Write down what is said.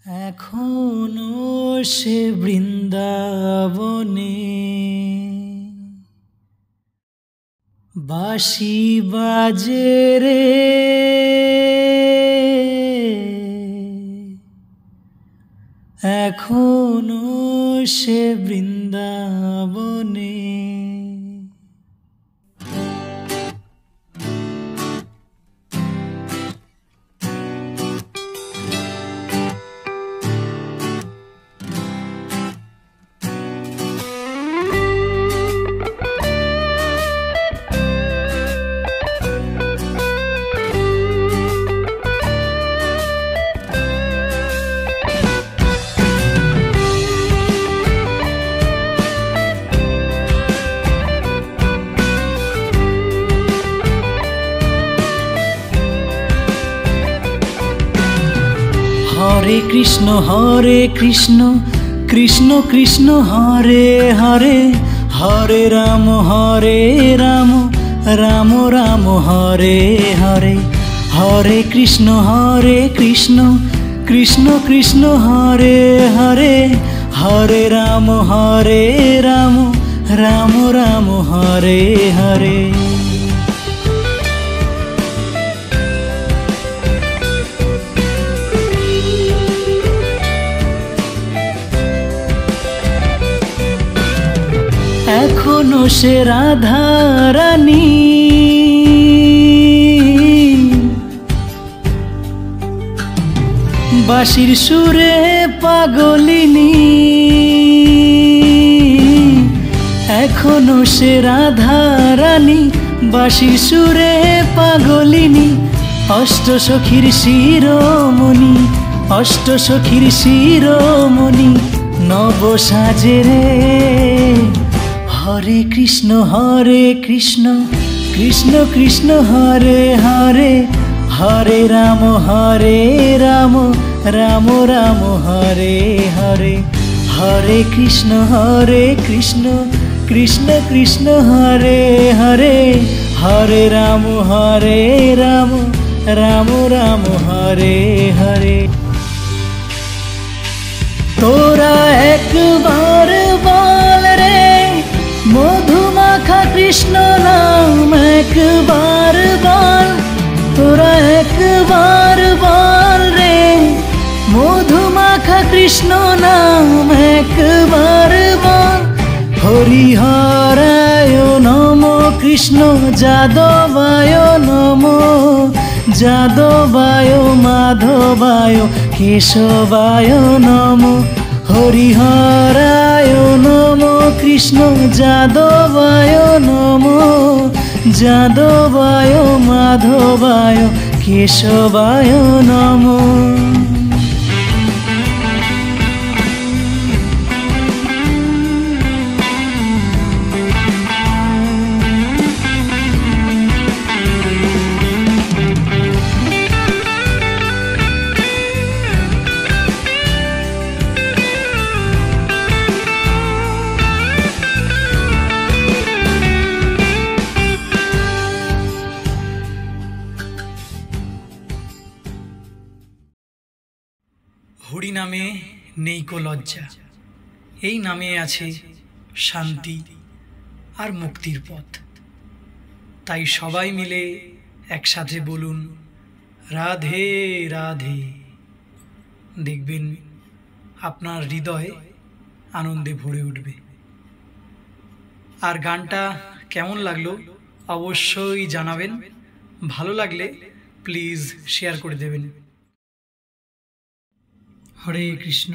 এখনো সে বৃন্দাবনে বাঁশি বাজে রে, এখনো সে বৃন্দাবনে। হরে কৃষ্ণ কৃষ্ণ কৃষ্ণ হরে হরে, হরে রাম রাম রাম হরে হরে। হরে কৃষ্ণ কৃষ্ণ কৃষ্ণ হরে হরে, হরে রাম রাম রাম হরে হরে। এখনো সে রাধা রানী বাঁশির সুরে পাগলিনী, এখনো সে রাধা রানী বাঁশির সুরে পাগলিনী। অষ্টসখীর শিরোমণি, অষ্টসখীর শিরোমণি নব সাজে রে। হরে কৃষ্ণ কৃষ্ণ কৃষ্ণ হরে হরে, হরে রাম রাম রাম হরে হরে। হরে কৃষ্ণ কৃষ্ণ কৃষ্ণ হরে হরে, হরে রাম রাম রাম হরে হরে। তোরা একবার বল রে মধুমাখা কৃষ্ণ নাম, একবার বল তোরা একবার বল রে মধুমাখা কৃষ্ণ নাম, একবার বল। হরিহরায় নমো কৃষ্ণ যাদবায় নমো, যাদবায় মাধবায় কেশবায় নমো। হরিহরায় নমো কৃষ্ণ যাদবায় নমো, যাদবায় মাধবায় কেশবায় নমো। হরি নামে নেই কো লজ্জা, এই নামে আছে শান্তি আর মুক্তির পথ। তাই সবাই মিলে একসাথে বলুন রাধে রাধে, দেখবেন আপনার হৃদয় আনন্দে ভরে উঠবে। আর গানটা কেমন লাগলো অবশ্যই জানাবেন, ভালো লাগলে প্লিজ শেয়ার করে দেবেন। হরে কৃষ্ণ।